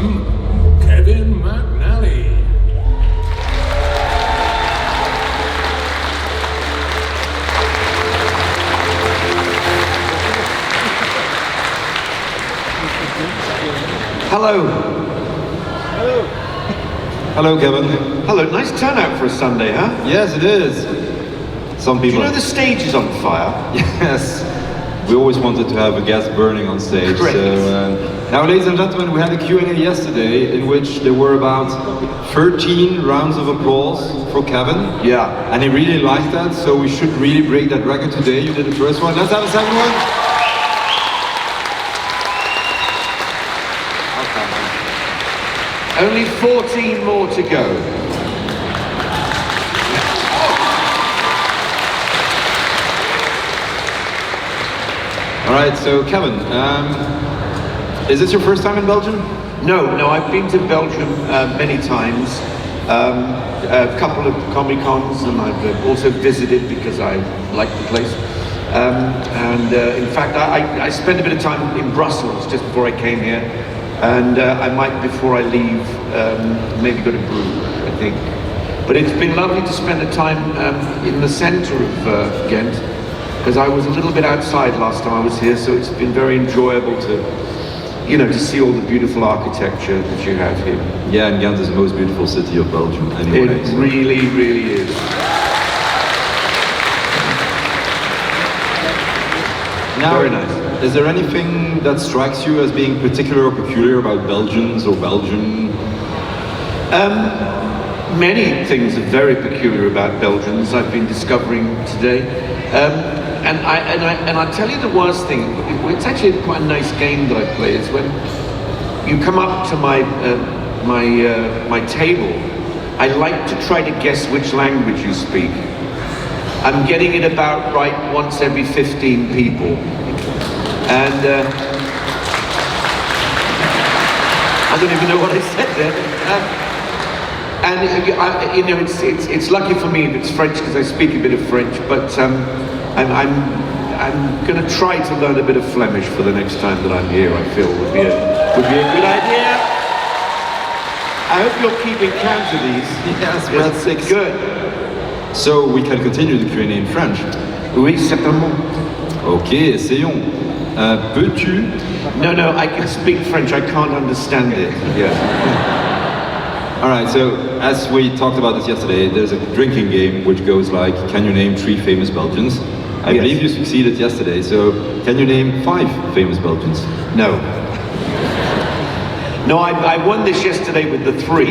welcome Kevin McNally. Hello. Hello. Hello, Kevin. Hello, nice turnout for a Sunday, huh? Yes, it is. Some Do people. you know the stage is on fire? Yes. We always wanted to have a gas burning on stage. Correct. So, now, ladies and gentlemen, we had a Q&A yesterday in which there were about 13 rounds of applause for Kevin. Yeah. And he really liked that, so we should really break that record today. You did the first one. Let's have a second one. Only 14 more to go. All right, so Kevin, is this your first time in Belgium? No, I've been to Belgium many times. A couple of Comic-Cons, and I've also visited because I like the place. In fact, I spent a bit of time in Brussels just before I came here. And I might, before I leave, maybe go to Bruges, I think. But it's been lovely to spend the time in the centre of Ghent, because I was a little bit outside last time I was here, so it's been very enjoyable to see all the beautiful architecture that you have here. Yeah, and Ghent is the most beautiful city of Belgium anyway. It really, really is. Now, very nice. Is there anything that strikes you as being particular or peculiar about Belgians or Belgium? Many things are very peculiar about Belgians I've been discovering today. And I'll tell you the worst thing, it's actually quite a nice game that I play, is when you come up to my table, I like to try to guess which language you speak. I'm getting it about right once every 15 people. And I don't even know what I said there. It's lucky for me that it's French because I speak a bit of French, but I'm going to try to learn a bit of Flemish for the next time that I'm here. I feel would be a good idea. I hope you're keeping count of these. Yes, we're at 6. Good. So we can continue the Q&A in French. Oui, certainement. Ok, essayons. Peux-tu? No, I can speak French. I can't understand it. Yeah. All right, so as we talked about this yesterday, there's a drinking game which goes like, can you name 3 famous Belgians? I believe you succeeded yesterday, so can you name 5 famous Belgians? No. No, I won this yesterday with the 3.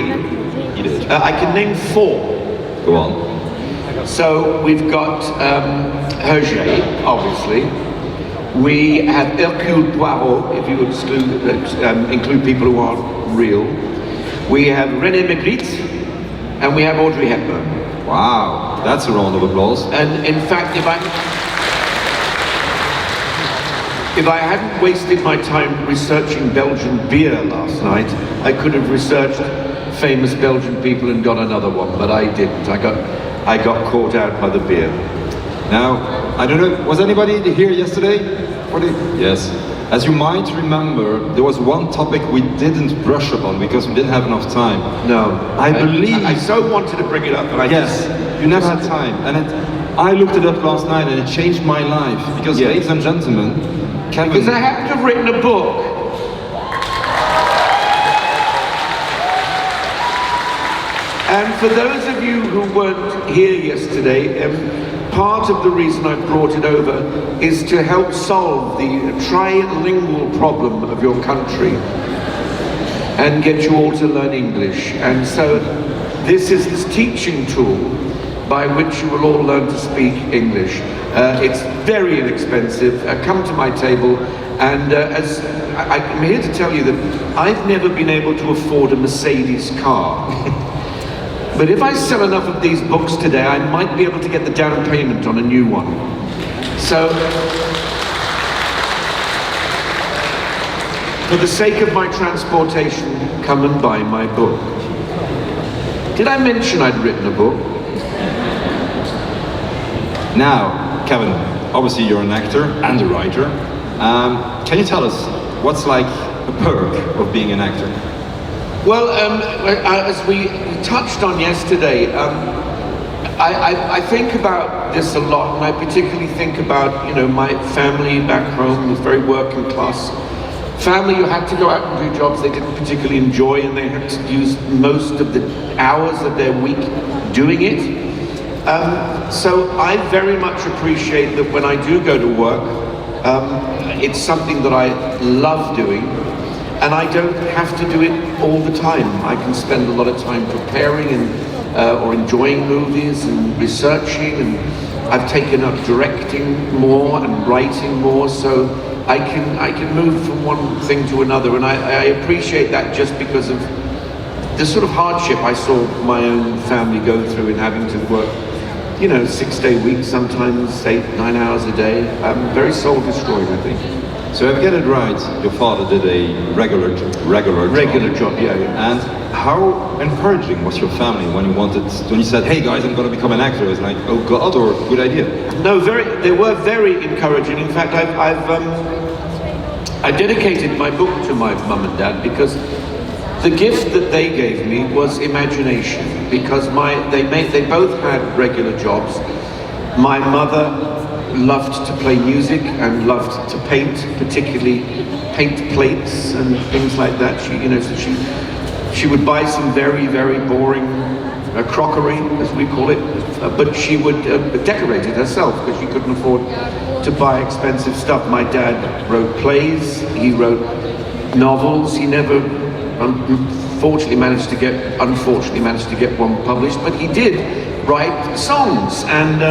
You did. I can name 4. Go on. So we've got Hergé, obviously. We have Hercule Poirot, if you include people who aren't real. We have René Magritte, and we have Audrey Hepburn. Wow, that's a round of applause. And in fact, if I hadn't wasted my time researching Belgian beer last night, I could have researched famous Belgian people and got another one, but I didn't. I got caught out by the beer. Now, I don't know, was anybody here yesterday? Yes. As you might remember, there was one topic we didn't brush upon because we didn't have enough time. No. I believe... I so wanted to bring it up, but you never had time. And I looked it up last night and it changed my life. Because, ladies and gentlemen, Kevin... Because I happen to have written a book. And for those of you who weren't here yesterday, part of the reason I brought it over is to help solve the trilingual problem of your country and get you all to learn English. And so this is this teaching tool by which you will all learn to speak English. It's very inexpensive. Come to my table, and I'm here to tell you that I've never been able to afford a Mercedes car. But if I sell enough of these books today, I might be able to get the down payment on a new one. So, for the sake of my transportation, come and buy my book. Did I mention I'd written a book? Now, Kevin, obviously you're an actor and a writer. Can you tell us what's like a perk of being an actor? Well, as we touched on yesterday, I think about this a lot, and I particularly think about, you know, my family back home was very working class family who had to go out and do jobs they didn't particularly enjoy, and they had to use most of the hours of their week doing it. So I very much appreciate that when I do go to work, it's something that I love doing, and I don't have to do it all the time. I can spend a lot of time preparing and or enjoying movies and researching, and I've taken up directing more and writing more, so I can move from one thing to another, and I appreciate that just because of the sort of hardship I saw my own family go through in having to work, you know, 6-day weeks, sometimes 8-9 hours a day. I'm very soul destroyed, I think. So if I get it right, your father did a regular job. Yeah. And how encouraging was your family when you said, "Hey guys, I'm going to become an actor"? It was like, "Oh God," or "Good idea"? No, they were very encouraging. In fact, I dedicated my book to my mum and dad because the gift that they gave me was imagination. Because they both had regular jobs. My mother loved to play music and loved to paint, particularly paint plates and things like that. She would buy some very, very boring crockery, as we call it, but she would decorate it herself because she couldn't afford to buy expensive stuff. My dad wrote plays, he wrote novels. He never, unfortunately, managed to get one published, but he did write songs, and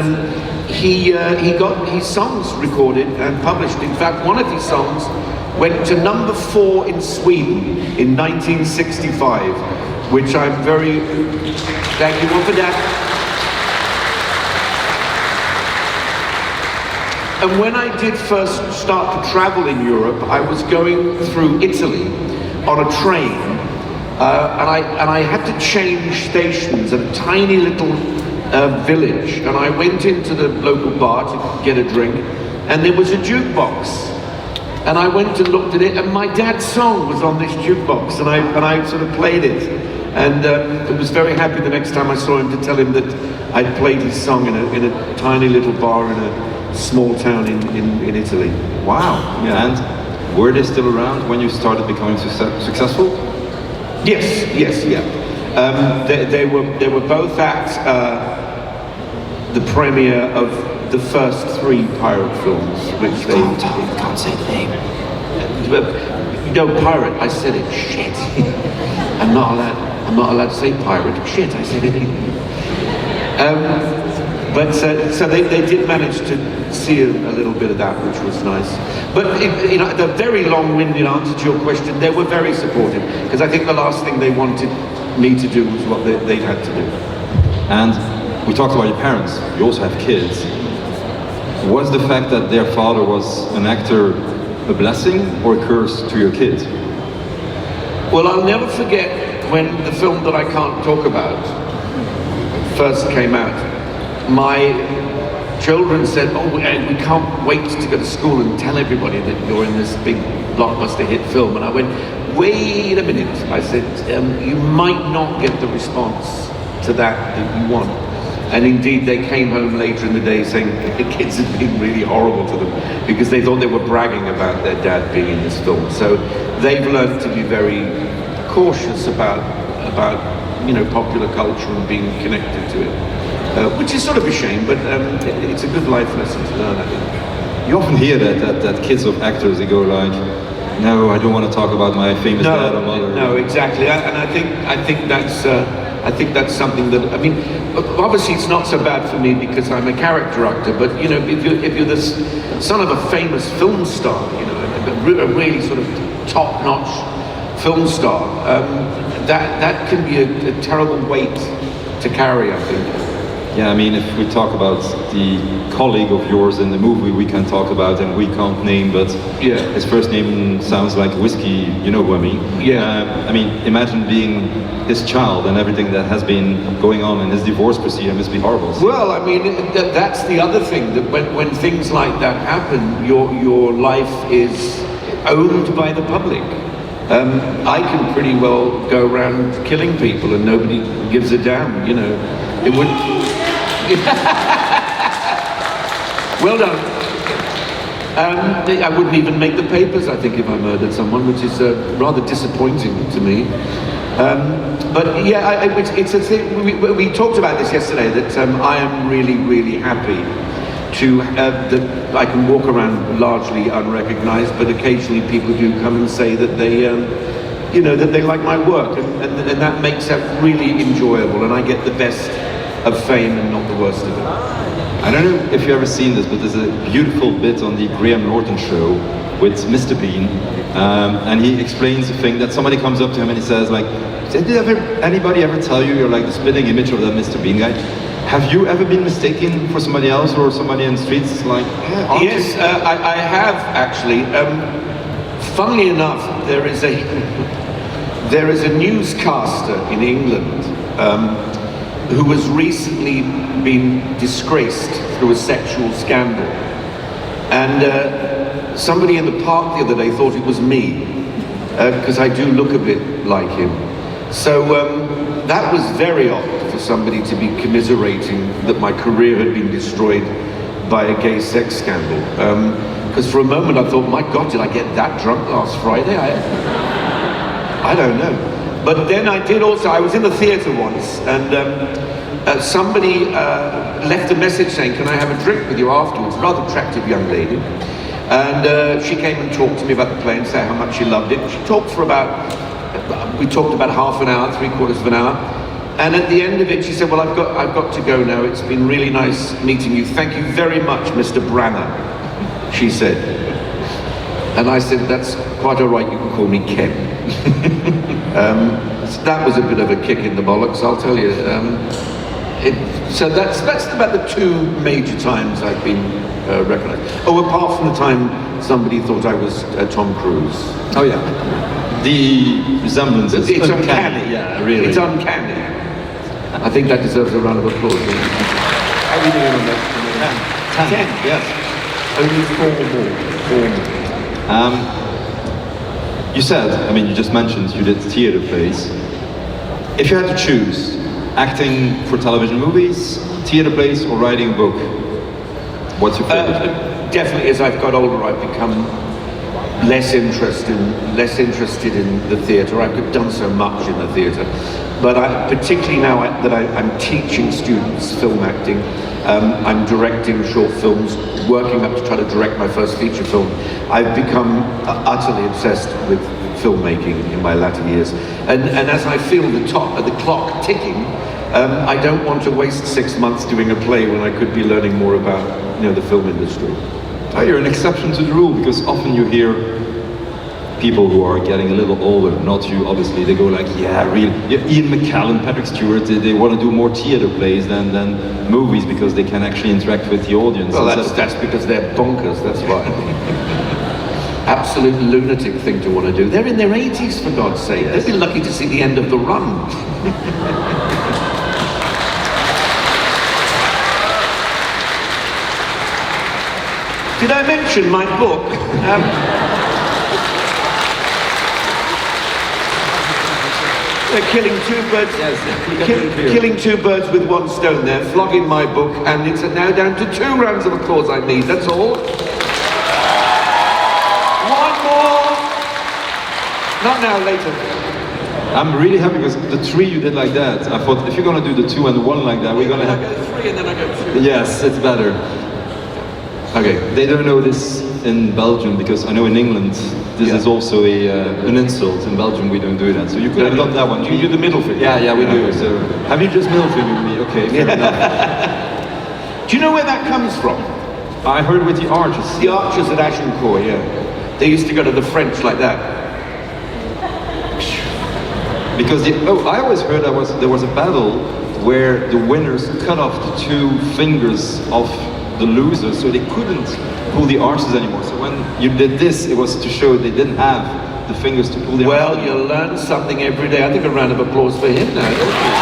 he got his songs recorded and published. In fact, one of his songs went to number 4 in Sweden in 1965, which I'm very, thank you all for that. And when I did first start to travel in Europe, I was going through Italy on a train, and I had to change stations at a tiny little village, and I went into the local bar to get a drink, and there was a jukebox, and I went and looked at it, and my dad's song was on this jukebox, and I sort of played it, and I was very happy the next time I saw him to tell him that I'd played his song in a tiny little bar in a small town in Italy. Wow. Yeah. And were they still around when you started becoming successful? Yes, yeah. They were both at the premiere of the first 3 pirate films, which they Can't say the name. No, pirate. I said it. Shit. I'm not allowed to say pirate. Shit. I said it. But so they did manage to see a little bit of that, which was nice. But the very long-winded answer to your question, they were very supportive, because I think the last thing they wanted me to do was what they had to do. And we talked about your parents. You also have kids. Was the fact that their father was an actor a blessing or a curse to your kids? Well, I'll never forget when the film that I can't talk about first came out. My children said, "Oh, we can't wait to go to school and tell everybody that you're in this big blockbuster hit film." And I went, "Wait a minute." I said, "You might not get the response to that you want." And indeed, they came home later in the day saying the kids had been really horrible to them because they thought they were bragging about their dad being in this film. So they've learned to be very cautious about popular culture and being connected to it, which is sort of a shame, but it's a good life lesson to learn, I think. You often hear that kids of actors, they go like, "No, I don't want to talk about my famous dad or mother." No, exactly, and I think that's something that, I mean, obviously it's not so bad for me because I'm a character actor, but if you're the son of a famous film star, a really sort of top-notch film star, that can be a terrible weight to carry, I think. Yeah, I mean, if we talk about the colleague of yours in the movie, we can talk about, and we can't name, but yeah, his first name sounds like whiskey, you know who I mean? Yeah. I mean, imagine being his child and everything that has been going on in his divorce procedure must be horrible. Well, I mean, that's the other thing, that when things like that happen, your life is owned by the public. I can pretty well go around killing people and nobody gives a damn, you know. It would... Well done. I wouldn't even make the papers, I think, if I murdered someone, which is rather disappointing to me. But yeah, it's a thing. We talked about this yesterday, that I am really, really happy that I can walk around largely unrecognised, but occasionally people do come and say that they, you know, that they like my work, and that makes it really enjoyable, and I get the best of fame and not the worst of it. I don't know if you've ever seen this, but there's a beautiful bit on the Graham Norton show with Mr. Bean, and he explains a thing that somebody comes up to him and he says, like, did anybody ever tell you you're like the spitting image of that Mr. Bean guy? Have you ever been mistaken for somebody else or somebody in the streets? Like, yeah, yes, I have actually. Funnily enough, there is a newscaster in England who has recently been disgraced through a sexual scandal, and somebody in the park the other day thought it was me because I do look a bit like him. So that was very odd for somebody to be commiserating that my career had been destroyed by a gay sex scandal. Because for a moment I thought, my God, did I get that drunk last Friday? I don't know. But then I was in the theatre once, and somebody left a message saying, can I have a drink with you afterwards? A rather attractive young lady. And she came and talked to me about the play and said how much she loved it. She talked for we talked about half an hour, 3/4 of an hour. And at the end of it, she said, well, I've got to go now. It's been really nice meeting you. Thank you very much, Mr. Branner, she said. And I said, that's quite all right, you can call me Ken. So that was a bit of a kick in the bollocks, I'll tell you. So that's about the two major times I've been recognised. Oh, apart from the time somebody thought I was Tom Cruise. Oh yeah. The resemblance is uncanny. Yeah, really. It's uncanny. I think that deserves a round of applause. How are you doing on that? 10. Yes. Only 4 more. You said, I mean, you just mentioned you did theatre plays. If you had to choose acting for television movies, theatre plays, or writing a book, what's your favorite? Definitely, as I've got older, I've become less interested in the theatre. I've done so much in the theatre, but particularly now that I'm teaching students film acting, I'm directing short films, working up to try to direct my first feature film. I've become utterly obsessed with filmmaking in my latter years, and as I feel the clock ticking, I don't want to waste 6 months doing a play when I could be learning more about, you know, the film industry. Oh, you're an exception to the rule, because often you hear people who are getting a little older, not you obviously, they go like, yeah, really, Ian McKellen, Patrick Stewart, they want to do more theatre plays than movies because they can actually interact with the audience. Well, that's because they're bonkers, that's why. Absolute lunatic thing to want to do. They're in their 80s, for God's sake. Yes. They'd be lucky to see the end of the run. Did I mention my book? Killing two birds. Yes, killing two birds with one stone. There, flogging my book, and it's now down to 2 rounds of applause I need. That's all. One more. Not now. Later. I'm really happy because the 3 you did like that. I thought if you're gonna do the 2 and the 1 like that, we're gonna have. I go 3 and then I go 2. Yes, it's better. Okay, they don't know this in Belgium because I know in England this is also an insult. In Belgium we don't do that, so you could have done that one. Do you do the middle finger? Yeah, we do. So have you just middle fingered me? Okay, fair enough. Do you know where that comes from? I heard with the archers. The archers at Agincourt, yeah. They used to go to the French like that. Because I always heard there was a battle where the winners cut off the 2 fingers of the losers, so they couldn't pull the arches anymore. So when you did this, it was to show they didn't have the fingers to pull the arches. Well, you learn something every day. I think a round of applause for him now, don't you?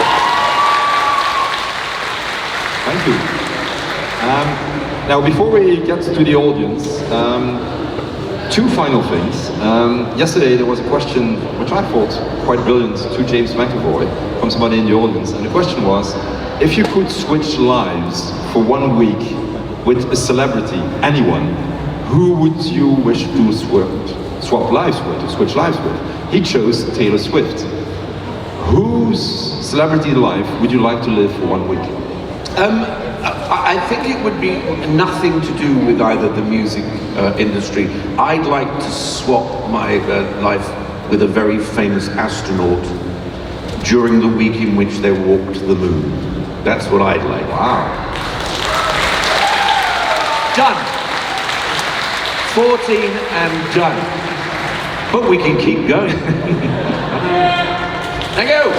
Thank you. Now, before we get to the audience, two final things. Yesterday there was a question which I thought quite brilliant to James McAvoy from somebody in the audience, and the question was, if you could switch lives for 1 week with a celebrity, anyone, who would you wish to swap lives with, to switch lives with? He chose Taylor Swift. Whose celebrity life would you like to live for 1 week? I think it would be nothing to do with either the music industry. I'd like to swap my life with a very famous astronaut during the week in which they walked the moon. That's what I'd like. Wow. Done. 14 and done. But we can keep going. Thank you.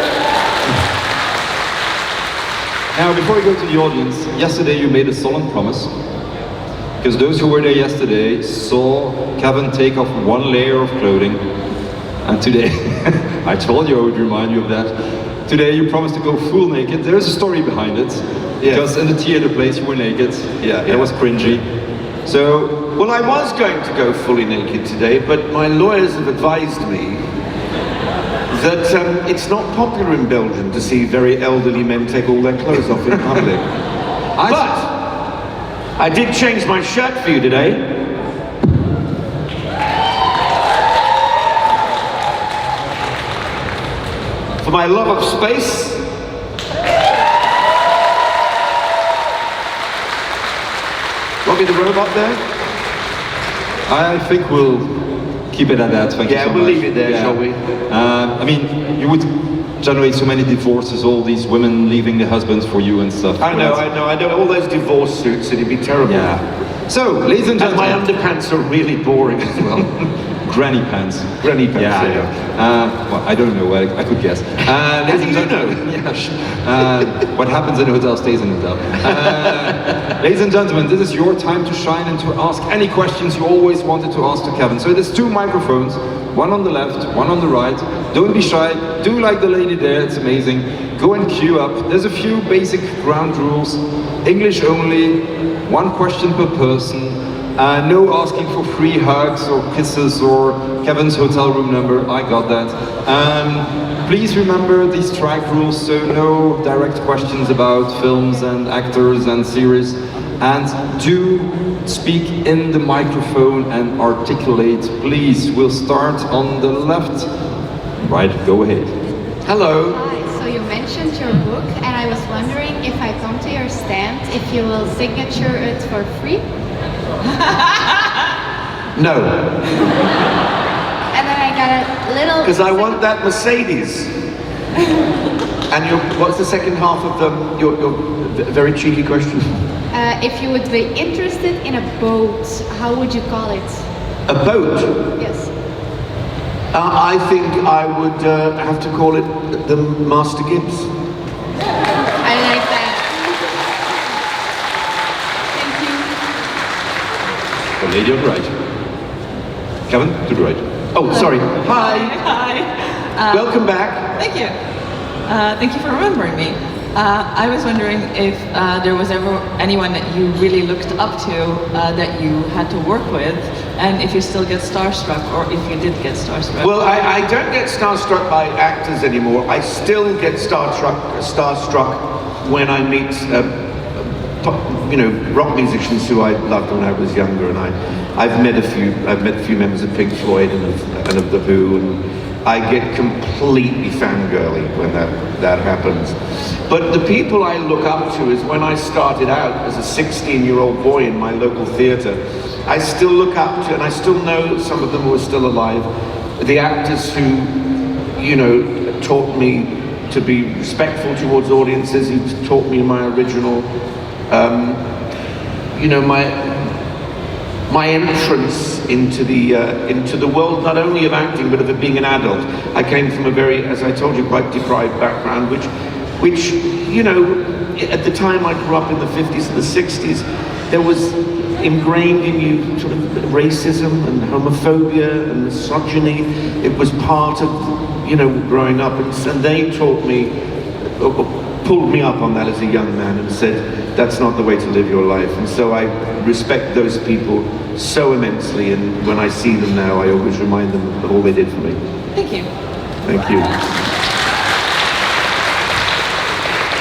Now, before we go to the audience, yesterday you made a solemn promise, because those who were there yesterday saw Kevin take off 1 layer of clothing, and today, I told you I would remind you of that. Today you promised to go full naked. There is a story behind it, because in the theater place you were naked. Yeah. It was cringy. So, well, I was going to go fully naked today, but my lawyers have advised me that it's not popular in Belgium to see very elderly men take all their clothes off in public. But I did change my shirt for you today. For my love of space. Want me the robot there? I think we'll keep it at that. Thank you so much. Yeah, we'll leave it there, shall we? I mean, you would generate so many divorces, all these women leaving their husbands for you and stuff. I know. All those divorce suits, it'd be terrible. Yeah. So, ladies and gentlemen. And my underpants are really boring as well. Granny pants. Granny pants, yeah. Well, I don't know, I could guess. How do you know? Yeah, what happens in a hotel stays in a hotel. Ladies and gentlemen, this is your time to shine and to ask any questions you always wanted to ask to Kevin. So there's 2 microphones, one on the left, one on the right. Don't be shy, do like the lady there, it's amazing. Go and queue up. There's a few basic ground rules. English only, 1 question per person. No asking for free hugs or kisses or Kevin's hotel room number, I got that. Please remember these track rules, so no direct questions about films and actors and series. And do speak in the microphone and articulate, please. We'll start on the left. Right, go ahead. Hello. Hi, so you mentioned your book, and I was wondering if I come to your stand, if you will signature it for free? No. And then I got a little... Because I want that Mercedes. And what's the second half of your very cheeky question? If you would be interested in a boat, how would you call it? A boat? Yes. I think I would have to call it the Master Gibbs. I like that. Thank you. The lady on the right. Kevin, to the right. Oh, sorry. Hi. Hi. Welcome back. Thank you. Thank you for remembering me. I was wondering if there was ever anyone that you really looked up to that you had to work with, and if you still get starstruck, or if you did get starstruck. Well, I don't get starstruck by actors anymore. I still get starstruck when I meet, rock musicians who I loved when I was younger, and I've met a few members of Pink Floyd and of The Who, and I get completely fangirly when that happens. But the people I look up to is when I started out as a 16-year-old boy in my local theatre, I still look up to, and I still know some of them who are still alive, the actors who, taught me to be respectful towards audiences, who taught me my original, my entrance into the world, not only of acting, but of being an adult. I came from a very, as I told you, quite deprived background, which at the time I grew up in the 50s and the 60s, there was ingrained in you sort of racism and homophobia and misogyny. It was part of, growing up, and they taught me, pulled me up on that as a young man and said, that's not the way to live your life. And so I respect those people so immensely, and when I see them now, I always remind them of all they did for me. Thank you. Thank you.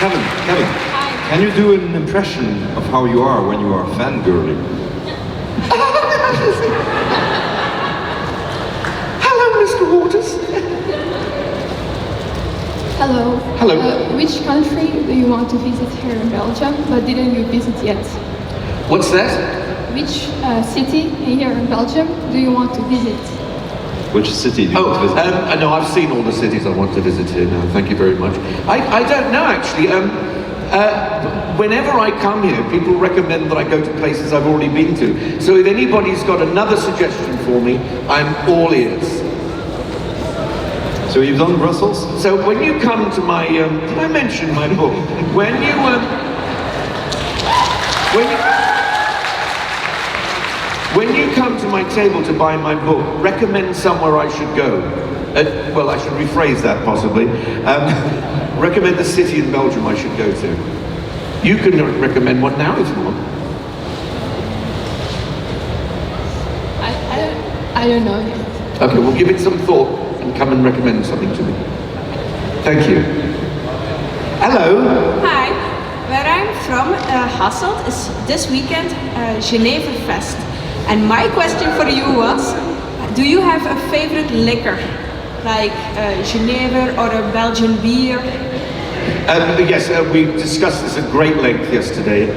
Kevin, Hi. can you do an impression of how you are when you are fangirling? Hello, Mr. Waters. Hello. Hello. Which country do you want to visit here in Belgium, but didn't you visit yet? What's that? Which city here in Belgium do you want to visit? Which city do you want to visit? No, I've seen all the cities I want to visit here now. Thank you very much. I don't know, actually. Whenever I come here, people recommend that I go to places I've already been to. So if anybody's got another suggestion for me, I'm all ears. So you've done Brussels? So when you come to my, did I mention my book? When you come to my table to buy my book, recommend somewhere I should go. Well, I should rephrase that possibly. Recommend the city in Belgium I should go to. You can recommend one now if you want. I don't know yet. Okay, well give it some thought and come and recommend something to me. Thank you. Hello. Hi, where I'm from, Hasselt, is this weekend Geneva Fest. And my question for you was, do you have a favorite liquor? Like Geneva or a Belgian beer? Yes, we discussed this at great length yesterday.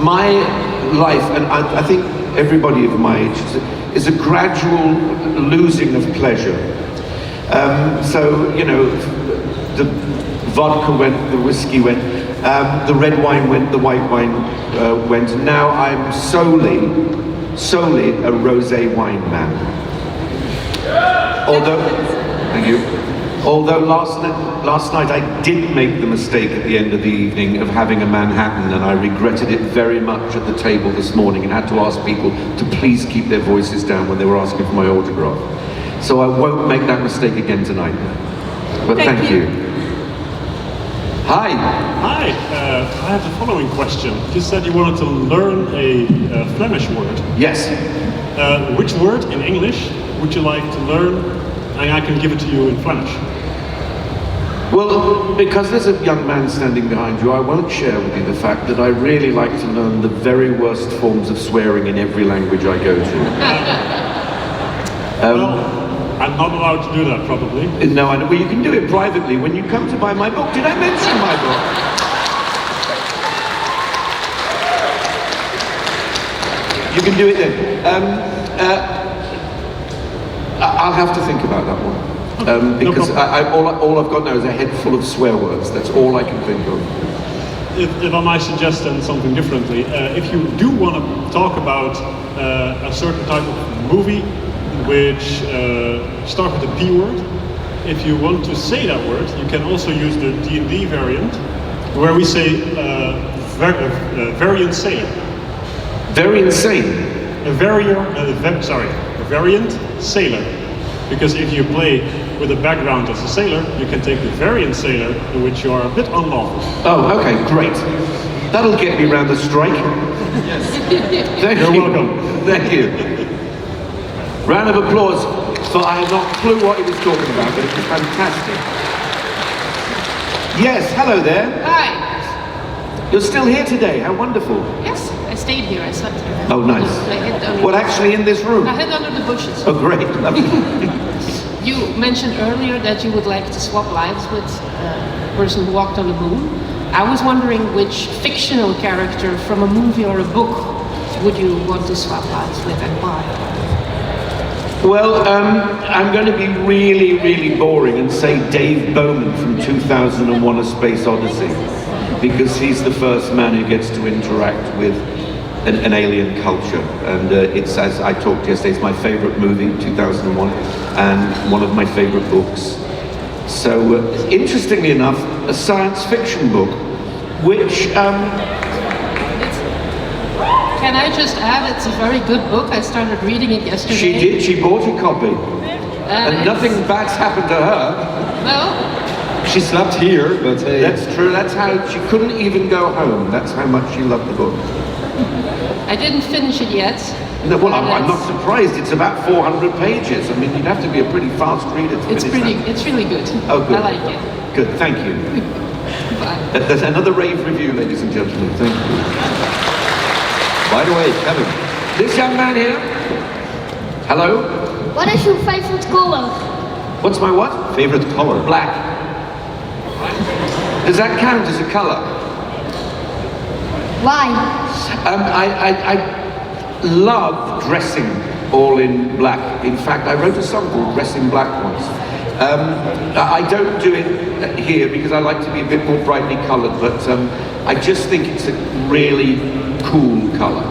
My life, and I think everybody of my age, is a gradual losing of pleasure. So, you know, the vodka went, the whiskey went, the red wine went, the white wine went, and now I'm solely a rosé wine man. Thank you. Although last night I did make the mistake at the end of the evening of having a Manhattan, and I regretted it very much at the table this morning and had to ask people to please keep their voices down when they were asking for my autograph. So I won't make that mistake again tonight. But thank you. Hi. Hi, I have the following question. You said you wanted to learn a Flemish word. Yes. Which word in English would you like to learn? And I can give it to you in Flemish. Well, because there's a young man standing behind you, I won't share with you the fact that I really like to learn the very worst forms of swearing in every language I go to. Well, I'm not allowed to do that, probably. No, I know. Well, you can do it privately when you come to buy my book. Did I mention my book? You can do it then. I'll have to think about that one. Because all I've got now is a head full of swear words. That's all I can think of. If I might suggest then something differently, if you do want to talk about a certain type of movie which start with the P word, if you want to say that word, you can also use the D&D variant, where we say variant sailor. Very insane. A variant sailor. Because if you play with a background as a sailor, you can take the variant sailor, in which you are a bit unlawful. Oh, okay, great. That'll get me round the strike. Yes. Thank You're you. welcome. Thank you. Round of applause for I have not a clue what he was talking about, but it was fantastic. Yes, hello there. Hi. You're still here today, how wonderful. Yes, I stayed here. I slept here. Oh, nice. I hid under Well, actually in this room? I hid under the bushes. Oh, great. You mentioned earlier that you would like to swap lives with a person who walked on the moon. I was wondering which fictional character from a movie or a book would you want to swap lives with and why? Well, I'm going to be really, really boring and say Dave Bowman from 2001: A Space Odyssey, because he's the first man who gets to interact with an alien culture, and it's, as I talked yesterday, it's my favorite movie, 2001, and one of my favorite books. So, interestingly enough, a science fiction book, which... Can I just add, it's a very good book. I started reading it yesterday. She did, she bought a copy. And nothing bad's happened to her. Well, She slept here, but hey. That's true. That's how she couldn't even go home. That's how much she loved the book. I didn't finish it yet. No, well, I'm not surprised. It's about 400 pages. I mean, you'd have to be a pretty fast reader to It's finish pretty. that. It's really good. Oh, good. I like it. Good. Thank you. Bye. There's another rave review, ladies and gentlemen. Thank you. By the way, Kevin. This young man here. Hello. What is your favorite color? What's my what? Favorite color? Black. Does that count as a color? Why? I love dressing all in black. In fact, I wrote a song called Dress in Black once. I don't do it here because I like to be a bit more brightly coloured, but I just think it's a really cool colour.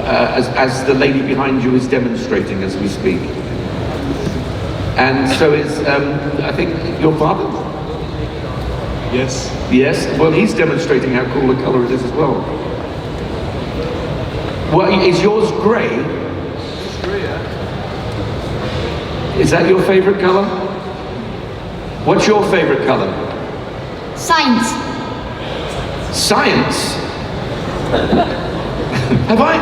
As the lady behind you is demonstrating as we speak. And so is, I think, your father? Yes. Yes, well, he's demonstrating how cool a colour it is as well. Well, is yours grey? It's grey, yeah. Is that your favourite colour? What's your favourite colour? Science. Science?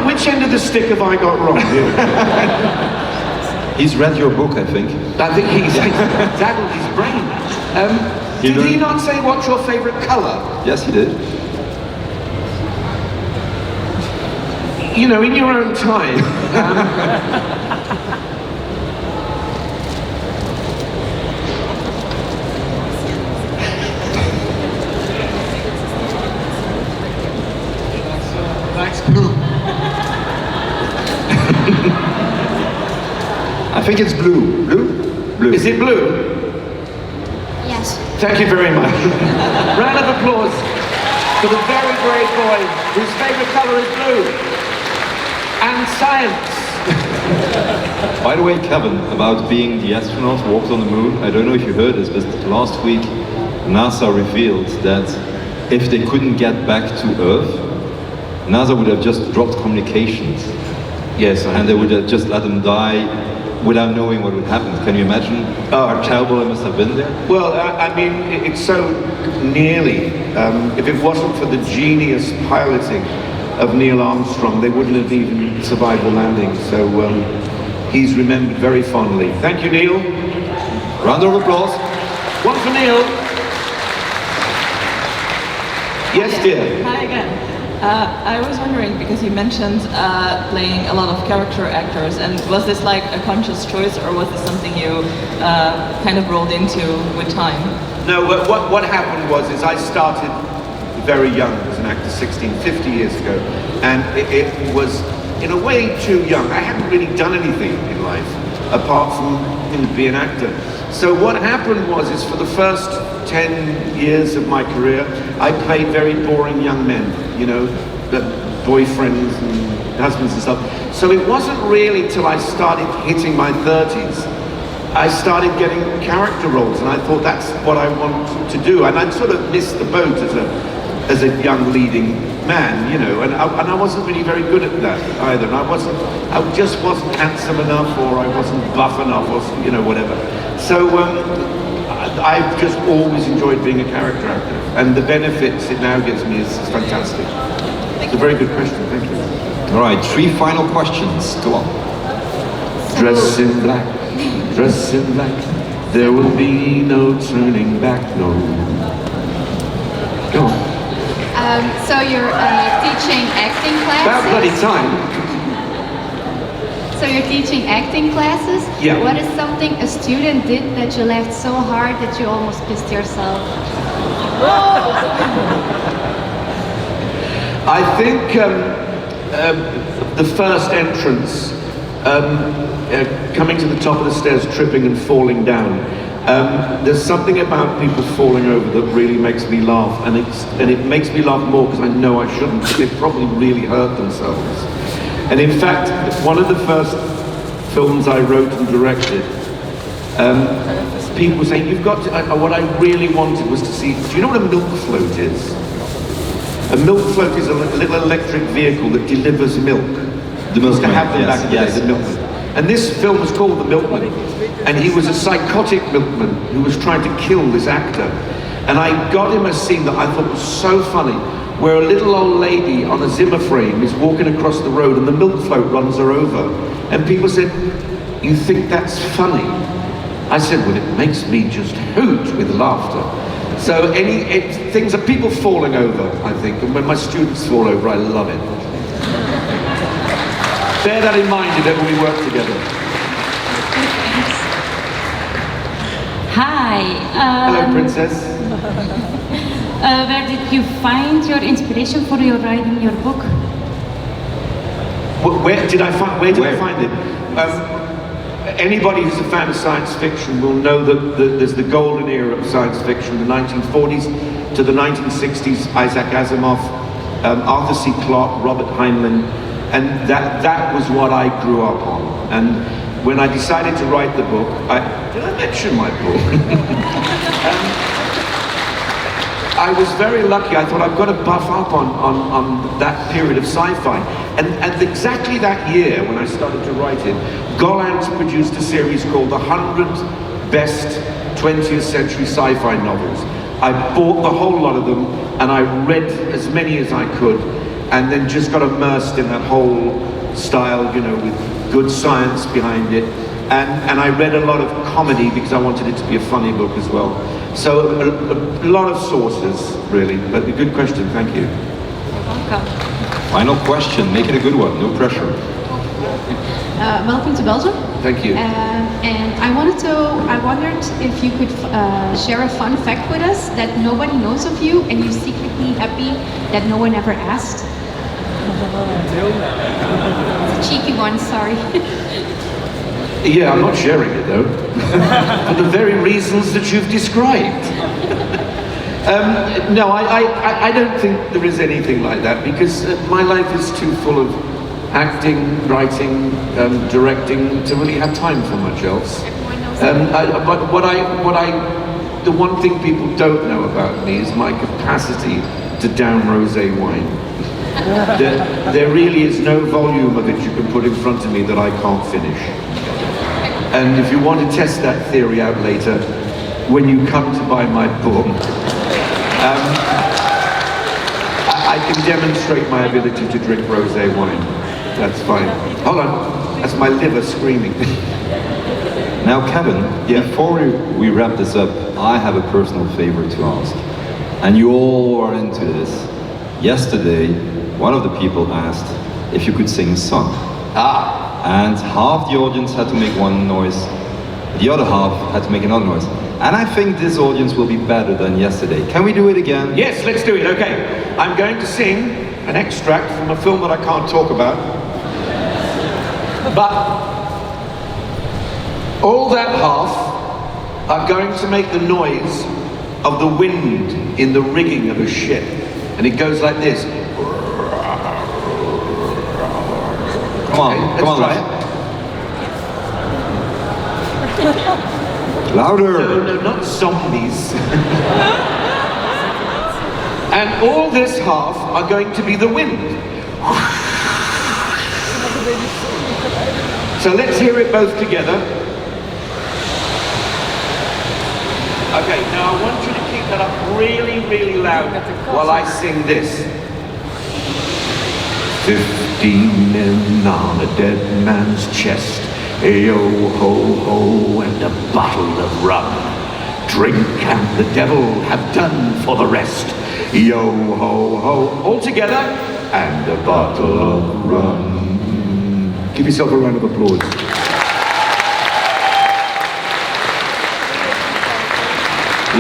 Which end of the stick have I got wrong here? He's read your book, I think. I think he's daddled his brain. Did he not say what's your favourite colour? Yes, he did. You know, in your own time. Black's blue. I think it's blue. Blue? Blue. Is it blue? Yes. Thank you very much. Round of applause for the very brave boy whose favourite colour is blue. And science. By the way, Kevin, about being the astronaut who walked on the moon, I don't know if you heard this, but last week NASA revealed that if they couldn't get back to Earth, NASA would have just dropped communications. Yes, and they would have just let them die without knowing what would happen. Can you imagine how terrible it must have been there? Well, I mean, it's so nearly. If it wasn't for the genius piloting of Neil Armstrong, they wouldn't have even survived the landing. So he's remembered very fondly. Thank you, Neil. Round of applause. One for Neil. Yes, dear. Hi again. I was wondering, because you mentioned playing a lot of character actors, and was this like a conscious choice, or was this something you kind of rolled into with time? No, what happened was I started very young as an actor, 50 years ago, and it was in a way too young. I hadn't really done anything in life apart from be an actor. So what happened was for the first 10 years of my career, I played very boring young men, you know, boyfriends and husbands and stuff. So it wasn't really till I started hitting my 30s, I started getting character roles, and I thought that's what I want to do. And I'd sort of missed the boat as a young leading man, you know, and I wasn't really very good at that either. And I just wasn't handsome enough, or I wasn't buff enough, or you know, whatever. So I've just always enjoyed being a character actor, and the benefits it now gives me is fantastic. It's a very good question, thank you. All right, 3 final questions. Go on. Dress in black, dress in black. There will be no turning back, no. Go on. So you're teaching acting classes? About bloody time. So you're teaching acting classes? Yeah. What is something a student did that you laughed so hard that you almost pissed yourself? I think the first entrance, coming to the top of the stairs, tripping and falling down. There's something about people falling over that really makes me laugh, and it makes me laugh more because I know I shouldn't. They probably really hurt themselves. And in fact, one of the first films I wrote and directed, people were saying, you've got to, what I really wanted was to see, do you know what a milk float is? A milk float is a little electric vehicle that delivers milk. The milkman, To have them yes, back in the yes. day, the milkman. And this film was called The Milkman, and he was a psychotic milkman who was trying to kill this actor. And I got him a scene that I thought was so funny, where a little old lady on a Zimmer frame is walking across the road and the milk float runs her over. And people said, "You think that's funny?" I said, "Well, it makes me just hoot with laughter." So things are people falling over, I think, and when my students fall over, I love it. Bear that in mind if ever we work together. Hi. Hello, Princess. Where did you find your inspiration for your writing your book? Where did I find it? Anybody who's a fan of science fiction will know that there's the golden era of science fiction, the 1940s to the 1960s, Isaac Asimov, Arthur C. Clarke, Robert Heinlein, and that was what I grew up on. And when I decided to write the book, did I mention my book? I was very lucky. I thought I've got to buff up on that period of sci-fi. And exactly that year, when I started to write it, Gollancz produced a series called The 100 Best 20th Century Sci-Fi Novels. I bought the whole lot of them, and I read as many as I could, and then just got immersed in that whole style, you know, with good science behind it. And I read a lot of comedy because I wanted it to be a funny book as well. So a lot of sources, really. But a good question, thank you. Welcome. Final question, make it a good one, no pressure. Welcome to Belgium. Thank you. And I wondered if you could share a fun fact with us that nobody knows of you and you're secretly happy that no one ever asked. It's a cheeky one, sorry. Yeah, I'm not sharing it though, for the very reasons that you've described. No, I don't think there is anything like that, because my life is too full of acting, writing, directing to really have time for much else. But the one thing people don't know about me is my capacity to down rosé wine. There really is no volume of it you can put in front of me that I can't finish. And if you want to test that theory out later, when you come to buy my book, I can demonstrate my ability to drink rosé wine. That's fine. Hold on, that's my liver screaming. Now, Kevin, before we wrap this up, I have a personal favor to ask. And you all are into this. Yesterday, one of the people asked if you could sing a song. And half the audience had to make one noise, the other half had to make another noise. And I think this audience will be better than yesterday. Can we do it again? Yes, let's do it, okay. I'm going to sing an extract from a film that I can't talk about. But all that half are going to make the noise of the wind in the rigging of a ship. And it goes like this. Come on, come on. Try it. Louder. No, not zombies. And all this half are going to be the wind. So let's hear it both together. Okay, now I want you to keep that up really, really loud while I sing this. 15 men on a dead man's chest, yo ho ho, and a bottle of rum. Drink and the devil have done for the rest, yo ho ho, all together, and a bottle of rum. Give yourself a round of applause.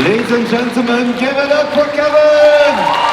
Ladies and gentlemen, give it up for Kevin!